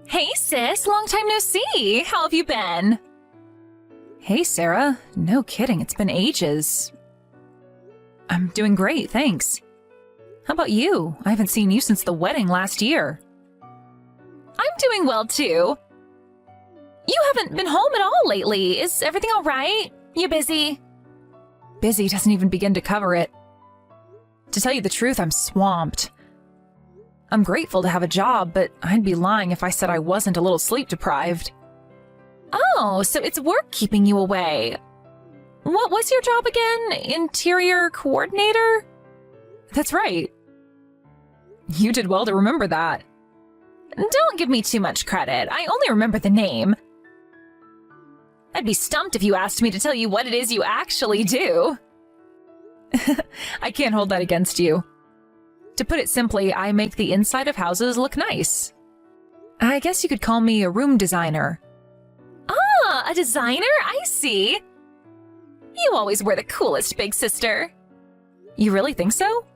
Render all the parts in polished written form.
Hey sis, long time no see. How have you been? Hey Sarah, no kidding, it's been ages. I'm doing great, thanks. How about you? I haven't seen you since the wedding last year. I'm doing well too. You haven't been home at all lately. Is everything all right? You busy? Busy doesn't even begin to cover it. To tell you the truth, I'm swamped. I'm grateful to have a job, but I'd be lying if I said I wasn't a little sleep deprived. Oh, so it's work keeping you away. What was your job again? Interior coordinator? That's right. You did well to remember that. Don't give me too much credit. I only remember the name. I'd be stumped if you asked me to tell you what it is you actually do. I can't hold that against you. To put it simply, I make the inside of houses look nice. I guess you could call me a room designer. Ah, a designer? I see. You always were the coolest, big sister. You really think so?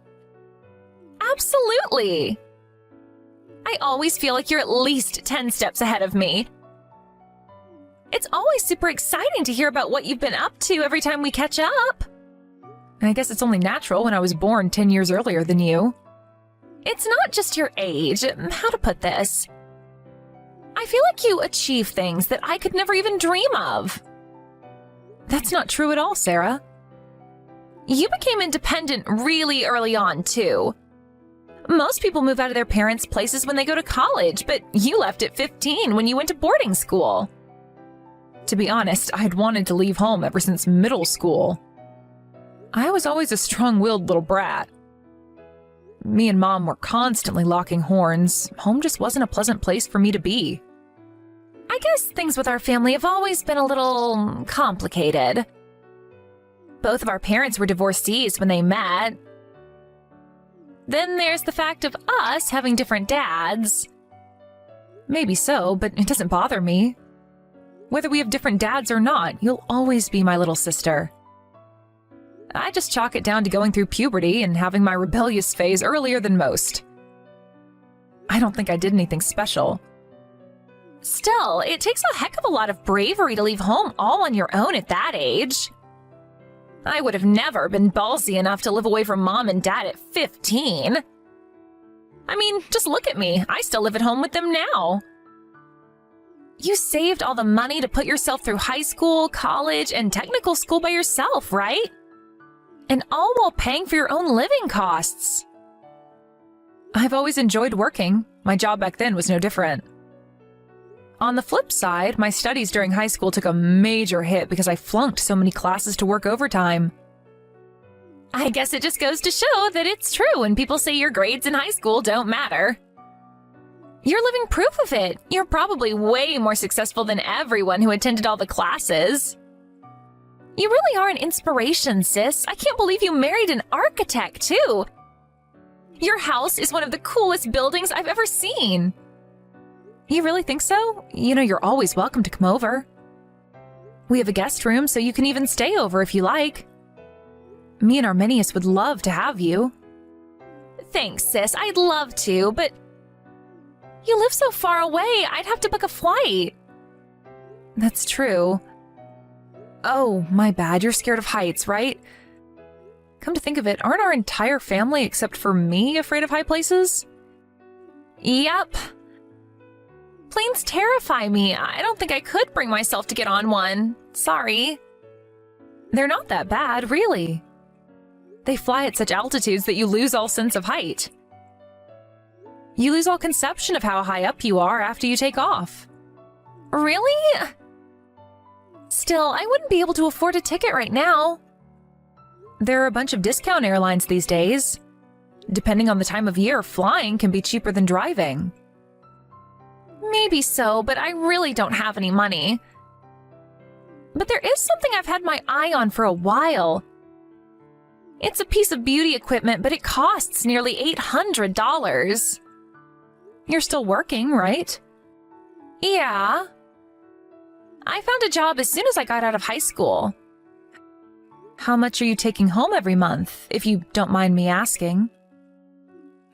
Absolutely. I always feel like you're at least 10 steps ahead of me. It's always super exciting to hear about what you've been up to every time we catch up. I guess it's only natural when I was born 10 years earlier than you. It's not just your age. How to put this? I feel like you achieve things that I could never even dream of. That's not true at all, Sarah. You became independent really early on, too. Most people move out of their parents' places when they go to college, but you left at 15 when you went to boarding school. To be honest, I'd wanted to leave home ever since middle school. I was always a strong-willed little brat. Me and Mom were constantly locking horns. Home just wasn't a pleasant place for me to be. I guess things with our family have always been a little complicated. Both of our parents were divorcees when they met. Then there's the fact of us having different dads. Maybe so, but it doesn't bother me. Whether we have different dads or not, you'll always be my little sister. I just chalk it down to going through puberty and having my rebellious phase earlier than most. I don't think I did anything special. Still, it takes a heck of a lot of bravery to leave home all on your own at that age. I would have never been ballsy enough to live away from Mom and Dad at 15. I mean, just look at me. I still live at home with them now. You saved all the money to put yourself through high school, college, and technical school by yourself, right? And all while paying for your own living costs. I've always enjoyed working. My job back then was no different. On the flip side, my studies during high school took a major hit because I flunked so many classes to work overtime. I guess it just goes to show that it's true when people say your grades in high school don't matter. You're living proof of it. You're probably way more successful than everyone who attended all the classes. You really are an inspiration, sis. I can't believe you married an architect, too. Your house is one of the coolest buildings I've ever seen. You really think so? You know, you're always welcome to come over. We have a guest room, so you can even stay over if you like. Me and Arminius would love to have you. Thanks, sis. I'd love to, but you live so far away, I'd have to book a flight. That's true. Oh, my bad. You're scared of heights, right? Come to think of it, aren't our entire family, except for me, afraid of high places? Yep. Planes terrify me. I don't think I could bring myself to get on one. Sorry. They're not that bad, really. They fly at such altitudes that you lose all sense of height. You lose all conception of how high up you are after you take off. Really? Still, I wouldn't be able to afford a ticket right now. There are a bunch of discount airlines these days. Depending on the time of year, flying can be cheaper than driving. Maybe so, but I really don't have any money. But there is something I've had my eye on for a while. It's a piece of beauty equipment, but it costs nearly $800. You're still working, right? Yeah. I found a job as soon as I got out of high school. How much are you taking home every month, if you don't mind me asking?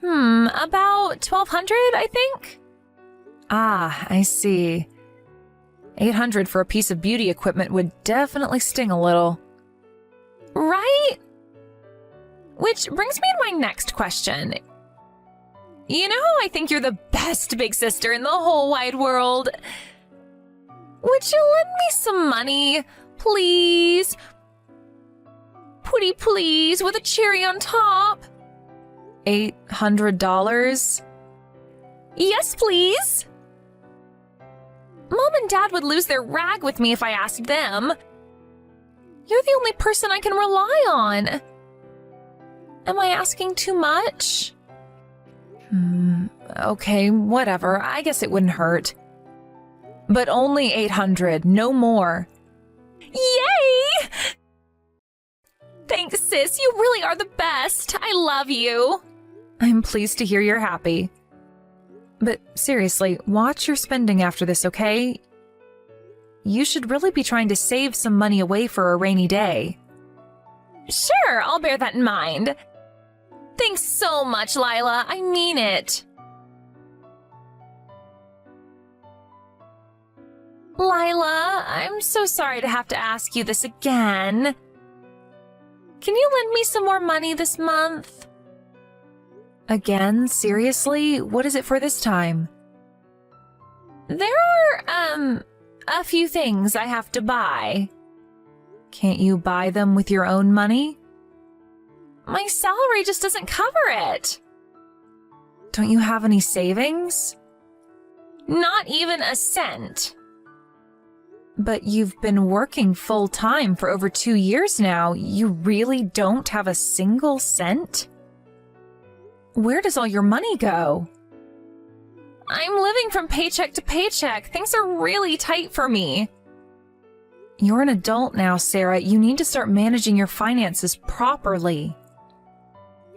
About $1,200, I think. Ah, I see. $800 for a piece of beauty equipment would definitely sting a little. Right? Which brings me to my next question. You know how I think you're the best big sister in the whole wide world? Would you lend me some money, please? Pretty please, with a cherry on top. $800? Yes, please. Mom and Dad would lose their rag with me if I asked them. You're the only person I can rely on. Am I asking too much? Okay, whatever. I guess it wouldn't hurt. But only $800, no more. Yay! Thanks, sis. You really are the best. I love you. I'm pleased to hear you're happy. But seriously, watch your spending after this, okay? You should really be trying to save some money away for a rainy day. Sure, I'll bear that in mind. Thanks so much, Lila. I mean it. Lila, I'm so sorry to have to ask you this again. Can you lend me some more money this month? Again? Seriously? What is it for this time? There are, a few things I have to buy. Can't you buy them with your own money? My salary just doesn't cover it. Don't you have any savings? Not even a cent. But you've been working full-time for over 2 years now. You really don't have a single cent? Where does all your money go? I'm living from paycheck to paycheck. Things are really tight for me. You're an adult now, Sarah. You need to start managing your finances properly.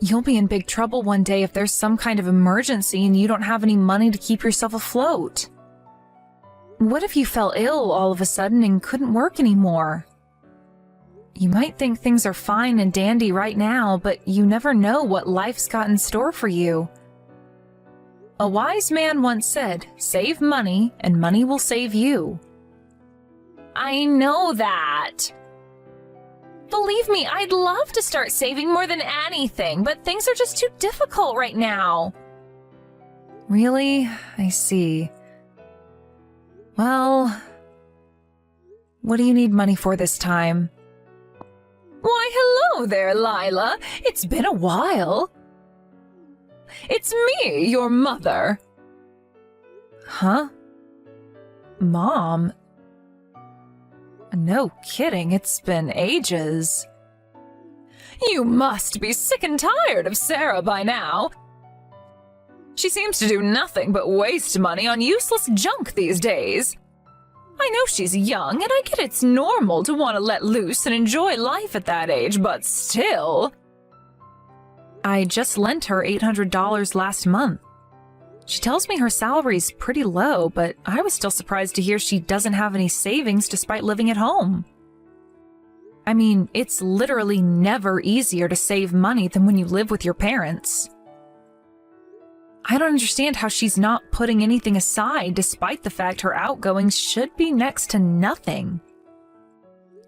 You'll be in big trouble one day if there's some kind of emergency and you don't have any money to keep yourself afloat. What if you fell ill all of a sudden and couldn't work anymore? You might think things are fine and dandy right now, but you never know what life's got in store for you. A wise man once said, "Save money, and money will save you." I know that. Believe me, I'd love to start saving more than anything, but things are just too difficult right now. Really? I see. Well, what do you need money for this time? Why, hello there, Lila. It's been a while. It's me, your mother. Huh? Mom? No kidding, it's been ages. You must be sick and tired of Sarah by now. She seems to do nothing but waste money on useless junk these days. I know she's young, and I get it's normal to want to let loose and enjoy life at that age, but still. I just lent her $800 last month. She tells me her salary's pretty low, but I was still surprised to hear she doesn't have any savings despite living at home. I mean, it's literally never easier to save money than when you live with your parents. I don't understand how she's not putting anything aside despite the fact her outgoings should be next to nothing.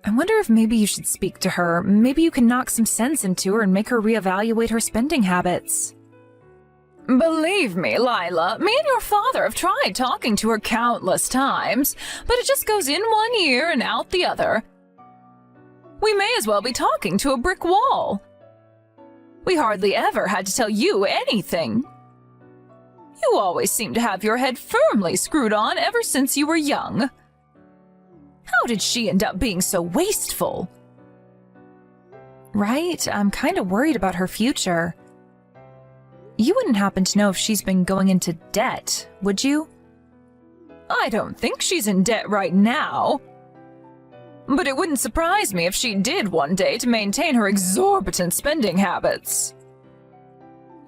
I wonder if maybe you should speak to her. Maybe you can knock some sense into her and make her reevaluate her spending habits. Believe me, Lila, me and your father have tried talking to her countless times, but it just goes in one ear and out the other. We may as well be talking to a brick wall. We hardly ever had to tell you anything. You always seem to have your head firmly screwed on ever since you were young. How did she end up being so wasteful? Right, I'm kind of worried about her future. You wouldn't happen to know if she's been going into debt, would you? I don't think she's in debt right now. But it wouldn't surprise me if she did one day to maintain her exorbitant spending habits.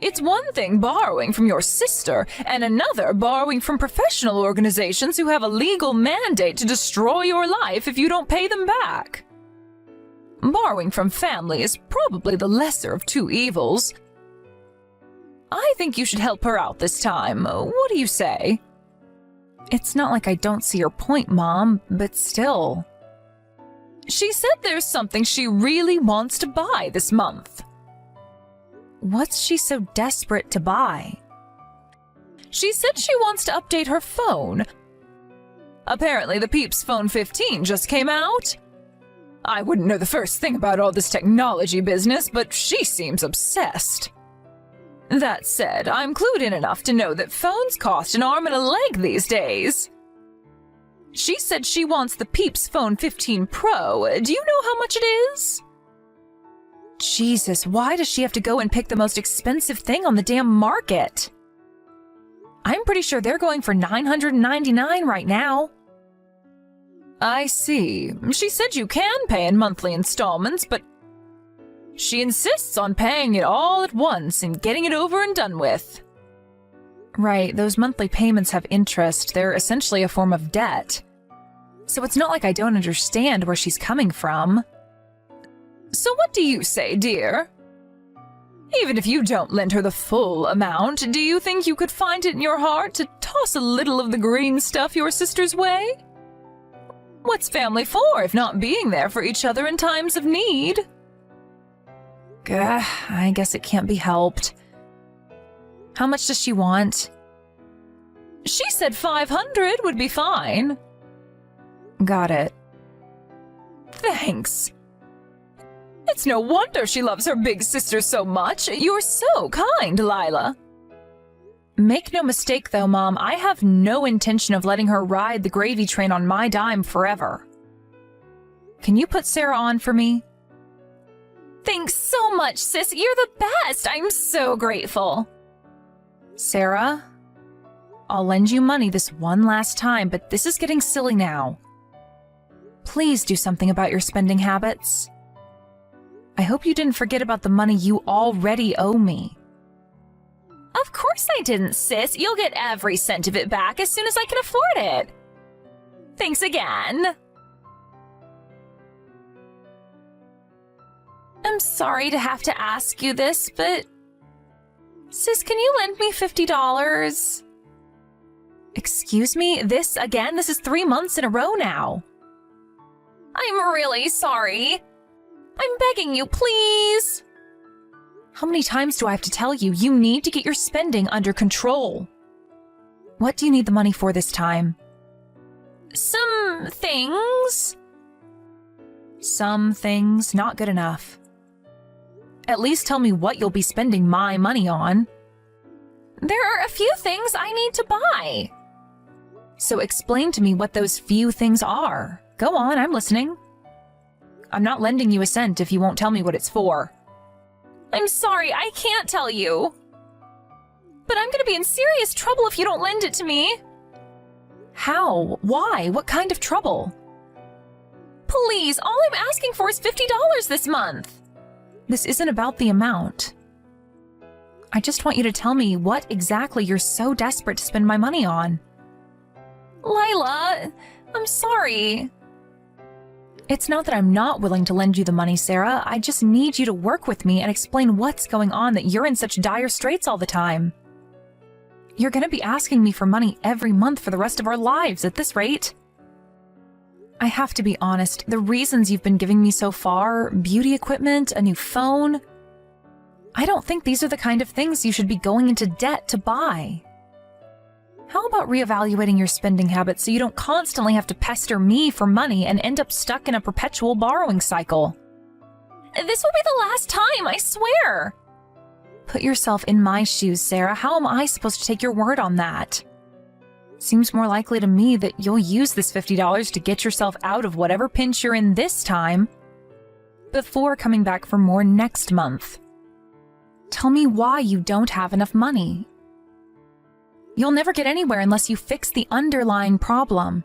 It's one thing borrowing from your sister, and another borrowing from professional organizations who have a legal mandate to destroy your life if you don't pay them back. Borrowing from family is probably the lesser of two evils. I think you should help her out this time. What do you say? It's not like I don't see your point, Mom, but still. She said there's something she really wants to buy this month. What's she so desperate to buy? She said she wants to update her phone. Apparently the Peeps Phone 15 just came out. I wouldn't know the first thing about all this technology business, but she seems obsessed. That said, I'm clued in enough to know that phones cost an arm and a leg these days. She said she wants the Peeps Phone 15 Pro. Do you know how much it is? Jesus, why does she have to go and pick the most expensive thing on the damn market? I'm pretty sure they're going for $999 right now. I see. She said you can pay in monthly installments, but she insists on paying it all at once and getting it over and done with. Right, those monthly payments have interest. They're essentially a form of debt. So it's not like I don't understand where she's coming from. So what do you say, dear? Even if you don't lend her the full amount, do you think you could find it in your heart to toss a little of the green stuff your sister's way? What's family for if not being there for each other in times of need? I guess it can't be helped. How much does she want? She said 500 would be fine. Got it. Thanks. It's no wonder she loves her big sister so much. You're so kind, Lila. Make no mistake, though, Mom, I have no intention of letting her ride the gravy train on my dime forever. Can you put Sarah on for me? Thanks so much, sis. You're the best. I'm so grateful. Sarah, I'll lend you money this one last time, but this is getting silly now. Please do something about your spending habits. I hope you didn't forget about the money you already owe me. Of course I didn't, sis. You'll get every cent of it back as soon as I can afford it. Thanks again. I'm sorry to have to ask you this, but... Sis, can you lend me $50? Excuse me? This again? This is 3 months in a row now. I'm really sorry. I'm begging you, please. How many times do I have to tell you? You need to get your spending under control. What do you need the money for this time? Some things. Some things, not good enough. At least tell me what you'll be spending my money on. There are a few things I need to buy. So explain to me what those few things are. Go on, I'm listening. I'm not lending you a cent if you won't tell me what it's for. I'm sorry, I can't tell you. But I'm gonna be in serious trouble if you don't lend it to me. How? Why? What kind of trouble? Please, all I'm asking for is $50 this month. This isn't about the amount. I just want you to tell me what exactly you're so desperate to spend my money on. Lila, I'm sorry. It's not that I'm not willing to lend you the money, Sarah. I just need you to work with me and explain what's going on that you're in such dire straits all the time. You're going to be asking me for money every month for the rest of our lives at this rate. I have to be honest, the reasons you've been giving me so far, beauty equipment, a new phone, I don't think these are the kind of things you should be going into debt to buy. How about reevaluating your spending habits so you don't constantly have to pester me for money and end up stuck in a perpetual borrowing cycle? This will be the last time, I swear. Put yourself in my shoes, Sarah. How am I supposed to take your word on that? Seems more likely to me that you'll use this $50 to get yourself out of whatever pinch you're in this time before coming back for more next month. Tell me why you don't have enough money. You'll never get anywhere unless you fix the underlying problem.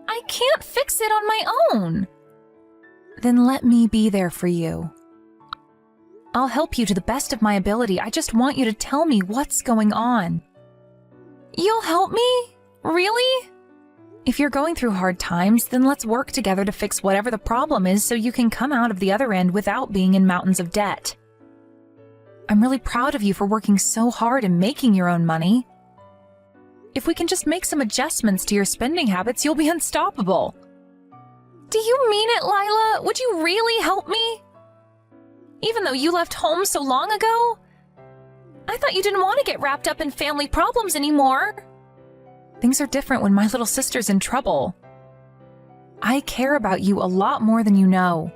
I can't fix it on my own. Then let me be there for you. I'll help you to the best of my ability. I just want you to tell me what's going on. You'll help me? Really? If you're going through hard times, then let's work together to fix whatever the problem is so you can come out of the other end without being in mountains of debt. I'm really proud of you for working so hard and making your own money. if we can just make some adjustments to your spending habits, you'll be unstoppable. Do you mean it, Lila? Would you really help me? Even though you left home so long ago? I thought you didn't want to get wrapped up in family problems anymore. Things are different when my little sister's in trouble. I care about you a lot more than you know.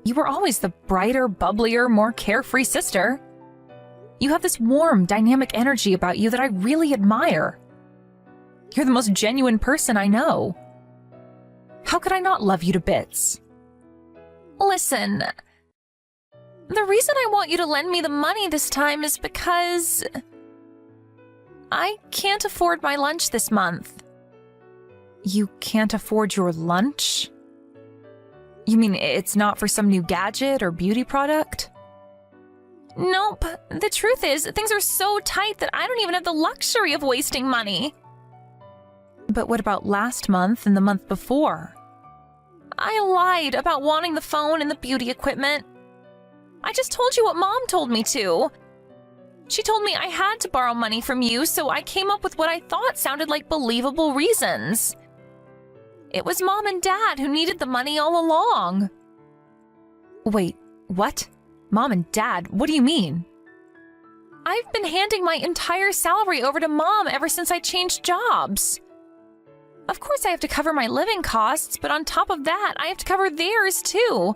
You were always the brighter, bubblier, more carefree sister. You have this warm, dynamic energy about you that I really admire. You're the most genuine person I know. How could I not love you to bits? Listen, the reason I want you to lend me the money this time is because I can't afford my lunch this month. You can't afford your lunch? You mean it's not for some new gadget or beauty product? Nope. The truth is, things are so tight that I don't even have the luxury of wasting money. But what about last month and the month before? I lied about wanting the phone and the beauty equipment. I just told you what Mom told me to. She told me I had to borrow money from you, so I came up with what I thought sounded like believable reasons. It was Mom and Dad who needed the money all along. Wait, what? Mom and Dad? What do you mean? I've been handing my entire salary over to Mom ever since I changed jobs. Of course I have to cover my living costs, but on top of that, I have to cover theirs too.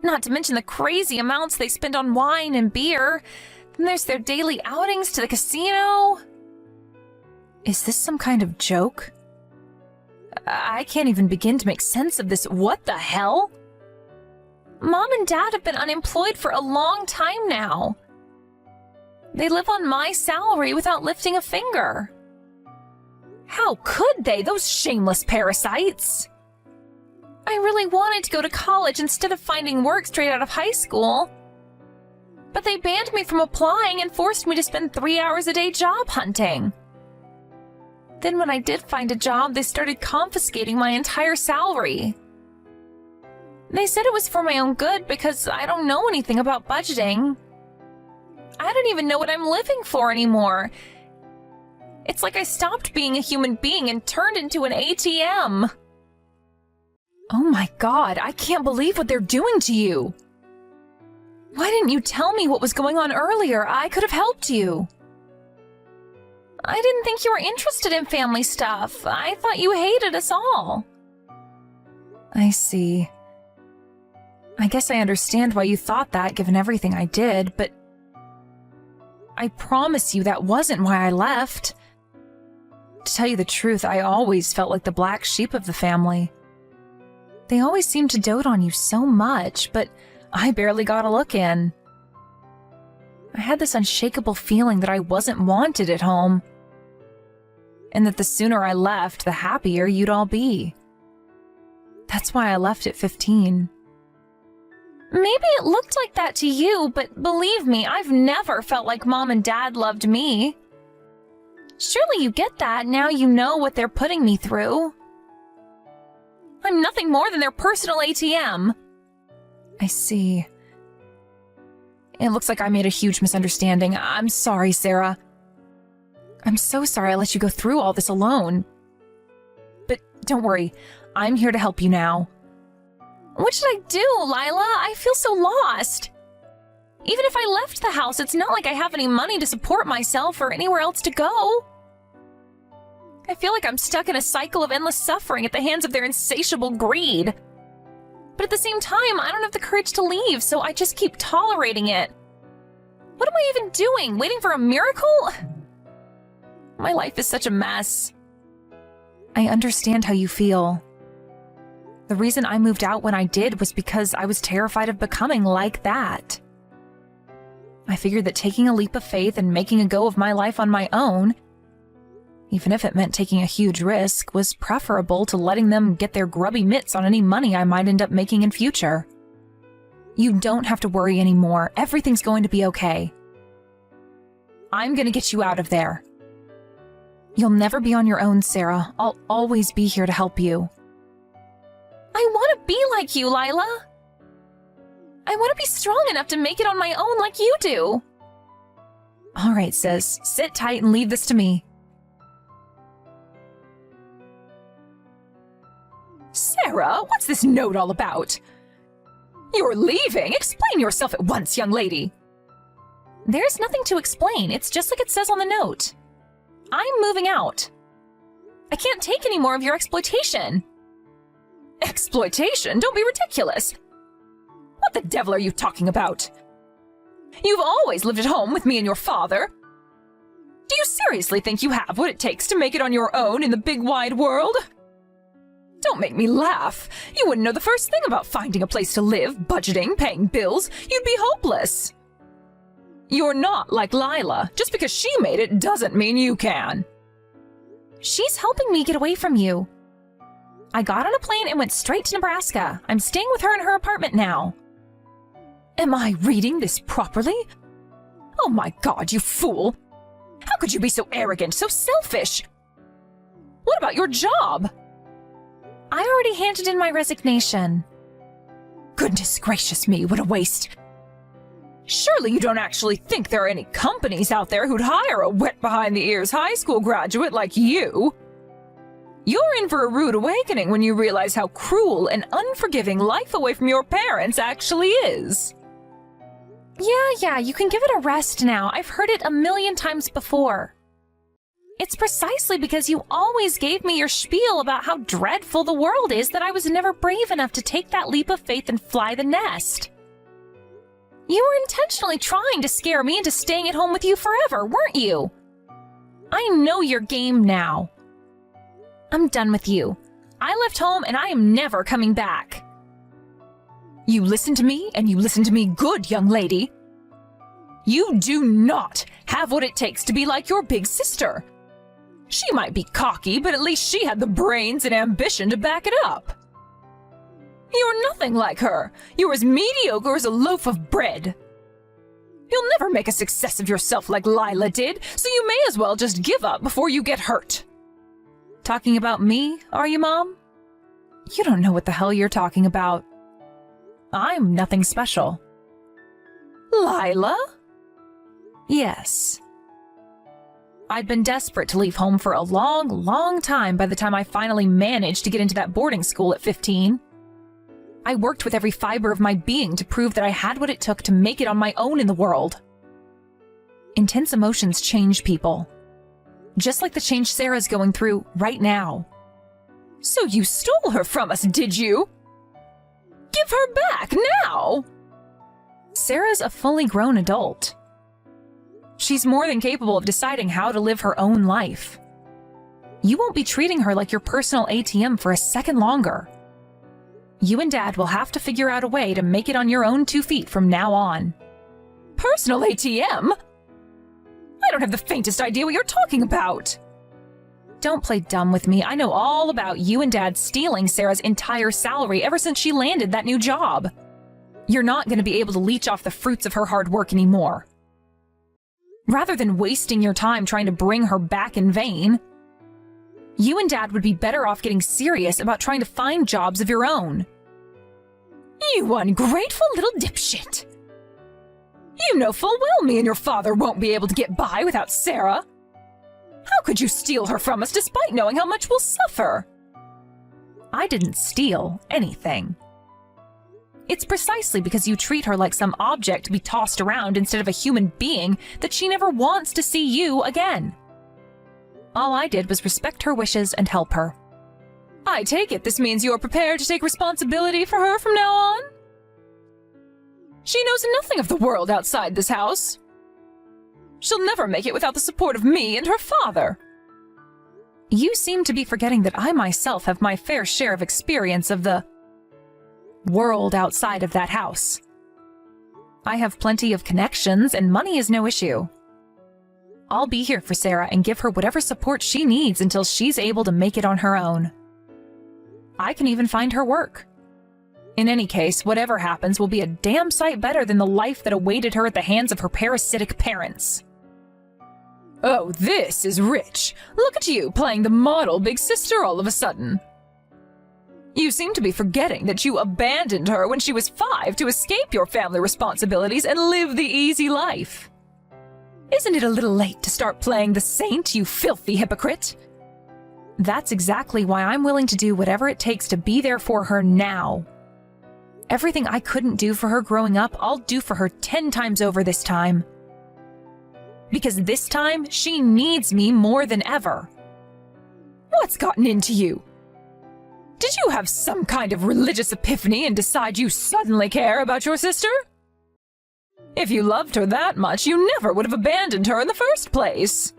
Not to mention the crazy amounts they spend on wine and beer. Then there's their daily outings to the casino. Is this some kind of joke? I can't even begin to make sense of this. What the hell? Mom and Dad have been unemployed for a long time now. They live on my salary without lifting a finger. How could they, those shameless parasites? I really wanted to go to college instead of finding work straight out of high school. But they banned me from applying and forced me to spend 3 hours a day job hunting. Then when I did find a job, they started confiscating my entire salary. They said it was for my own good because I don't know anything about budgeting. I don't even know what I'm living for anymore. It's like I stopped being a human being and turned into an ATM. Oh my God, I can't believe what they're doing to you. Why didn't you tell me what was going on earlier? I could have helped you. I didn't think you were interested in family stuff. I thought you hated us all. I see. I guess I understand why you thought that, given everything I did, but I promise you that wasn't why I left. To tell you the truth, I always felt like the black sheep of the family. They always seemed to dote on you so much, but I barely got a look in. I had this unshakable feeling that I wasn't wanted at home, and that the sooner I left, the happier you'd all be. That's why I left at 15. Maybe it looked like that to you, but believe me, I've never felt like Mom and Dad loved me. Surely you get that now you know what they're putting me through. I'm nothing more than their personal ATM. I see. It looks like I made a huge misunderstanding. I'm sorry, Sarah. I'm so sorry I let you go through all this alone. But don't worry, I'm here to help you now. What should I do, Lila? I feel so lost. Even if I left the house, it's not like I have any money to support myself or anywhere else to go. I feel like I'm stuck in a cycle of endless suffering at the hands of their insatiable greed. But at the same time, I don't have the courage to leave, so I just keep tolerating it. What am I even doing? Waiting for a miracle? My life is such a mess. I understand how you feel. The reason I moved out when I did was because I was terrified of becoming like that. I figured that taking a leap of faith and making a go of my life on my own, even if it meant taking a huge risk, was preferable to letting them get their grubby mitts on any money I might end up making in future. You don't have to worry anymore. Everything's going to be okay. I'm going to get you out of there. You'll never be on your own, Sarah. I'll always be here to help you. I want to be like you, Lila. I want to be strong enough to make it on my own like you do. All right, sis, sit tight and leave this to me. Sarah, what's this note all about? You're leaving? Explain yourself at once, young lady. There's nothing to explain. It's just like it says on the note. I'm moving out. I can't take any more of your exploitation. Exploitation? Don't be ridiculous. What the devil are you talking about? You've always lived at home with me and your father. Do you seriously think you have what it takes to make it on your own in the big wide world? Don't make me laugh. You wouldn't know the first thing about finding a place to live, budgeting, paying bills. You'd be hopeless. You're not like Lila. Just because she made it doesn't mean you can. She's helping me get away from you. I got on a plane and went straight to Nebraska. I'm staying with her in her apartment now. Am I reading this properly? Oh my God, you fool! How could you be so arrogant, so selfish? What about your job? I already handed in my resignation. Goodness gracious me, what a waste. Surely you don't actually think there are any companies out there who'd hire a wet behind-the-ears high school graduate like you? You're in for a rude awakening when you realize how cruel and unforgiving life away from your parents actually is. Yeah, you can give it a rest now. I've heard it 1,000,000 times before. It's precisely because you always gave me your spiel about how dreadful the world is that I was never brave enough to take that leap of faith and fly the nest. You were intentionally trying to scare me into staying at home with you forever, weren't you? I know your game now. I'm done with you. I left home and I am never coming back. You listen to me, and you listen to me good, young lady. You do not have what it takes to be like your big sister. She might be cocky, but at least she had the brains and ambition to back it up. You're nothing like her. You're as mediocre as a loaf of bread. You'll never make a success of yourself like Lila did, so you may as well just give up before you get hurt. Talking about me, are you, Mom? You don't know what the hell you're talking about. I'm nothing special. Lila? Yes. I'd been desperate to leave home for a long, long time by the time I finally managed to get into that boarding school at 15. I worked with every fiber of my being to prove that I had what it took to make it on my own in the world. Intense emotions change people. Just like the change Sarah's going through right now. So you stole her from us, did you? Give her back now! Sarah's a fully grown adult. She's more than capable of deciding how to live her own life. You won't be treating her like your personal ATM for a second longer. You and Dad will have to figure out a way to make it on your own 2 feet from now on. Personal ATM? I don't have the faintest idea what you're talking about. Don't play dumb with me. I know all about you and Dad stealing Sarah's entire salary ever since she landed that new job. You're not going to be able to leech off the fruits of her hard work anymore. Rather than wasting your time trying to bring her back in vain, you and Dad would be better off getting serious about trying to find jobs of your own. You ungrateful little dipshit. You know full well me and your father won't be able to get by without Sarah. How could you steal her from us despite knowing how much we'll suffer? I didn't steal anything. It's precisely because you treat her like some object to be tossed around instead of a human being that she never wants to see you again. All I did was respect her wishes and help her. I take it this means you are prepared to take responsibility for her from now on? She knows nothing of the world outside this house. She'll never make it without the support of me and her father. You seem to be forgetting that I myself have my fair share of experience of the world outside of that house. I have plenty of connections, and money is no issue. I'll be here for Sarah and give her whatever support she needs until she's able to make it on her own. I can even find her work. In any case, whatever happens will be a damn sight better than the life that awaited her at the hands of her parasitic parents. Oh, this is rich. Look at you playing the model big sister all of a sudden. You seem to be forgetting that you abandoned her when she was 5 to escape your family responsibilities and live the easy life. Isn't it a little late to start playing the saint, you filthy hypocrite? That's exactly why I'm willing to do whatever it takes to be there for her now. Everything I couldn't do for her growing up, I'll do for her 10 times over this time. Because this time, she needs me more than ever. What's gotten into you? Did you have some kind of religious epiphany and decide you suddenly care about your sister? If you loved her that much, you never would have abandoned her in the first place.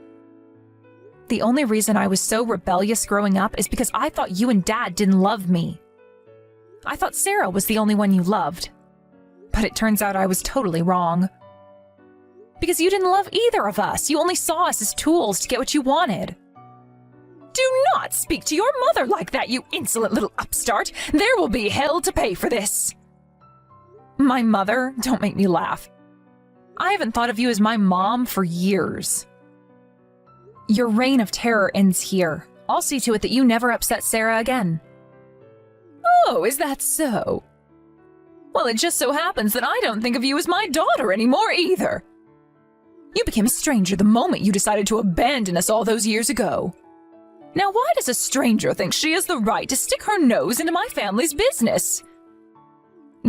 The only reason I was so rebellious growing up is because I thought you and Dad didn't love me. I thought Sarah was the only one you loved. But it turns out I was totally wrong. Because you didn't love either of us. You only saw us as tools to get what you wanted. Do not speak to your mother like that, you insolent little upstart. There will be hell to pay for this. My mother? Don't make me laugh. I haven't thought of you as my mom for years. Your reign of terror ends here. I'll see to it that you never upset Sarah again. Oh, is that so? Well, it just so happens that I don't think of you as my daughter anymore either. You became a stranger the moment you decided to abandon us all those years ago. Now, why does a stranger think she has the right to stick her nose into my family's business?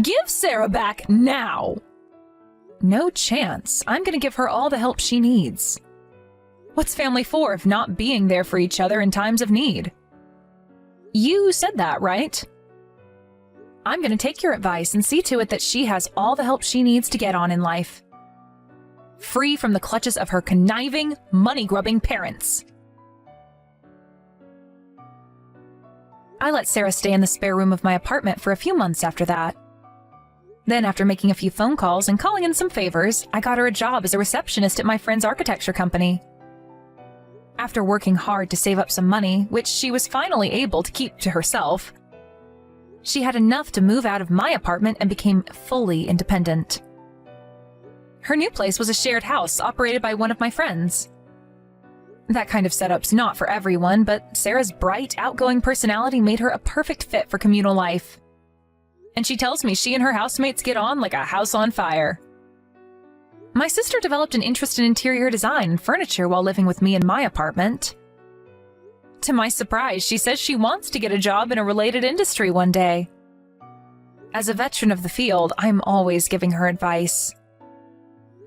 Give Sarah back now. No chance. I'm going to give her all the help she needs. What's family for if not being there for each other in times of need? You said that, right? I'm going to take your advice and see to it that she has all the help she needs to get on in life. Free from the clutches of her conniving, money-grubbing parents. I let Sarah stay in the spare room of my apartment for a few months after that. Then, after making a few phone calls and calling in some favors, I got her a job as a receptionist at my friend's architecture company. After working hard to save up some money, which she was finally able to keep to herself, she had enough to move out of my apartment and became fully independent. Her new place was a shared house operated by one of my friends. That kind of setup's not for everyone, but Sarah's bright, outgoing personality made her a perfect fit for communal life. And she tells me she and her housemates get on like a house on fire. My sister developed an interest in interior design and furniture while living with me in my apartment. To my surprise, she says she wants to get a job in a related industry one day. As a veteran of the field, I'm always giving her advice.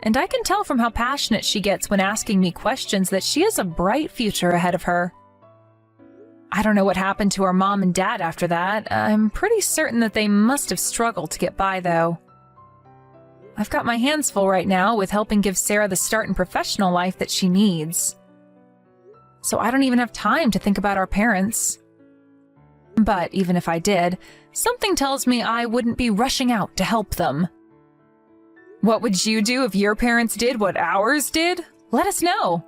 And I can tell from how passionate she gets when asking me questions that she has a bright future ahead of her. I don't know what happened to her mom and dad after that. I'm pretty certain that they must have struggled to get by, though. I've got my hands full right now with helping give Sarah the start in professional life that she needs. So I don't even have time to think about our parents. But even if I did, something tells me I wouldn't be rushing out to help them. What would you do if your parents did what ours did? Let us know.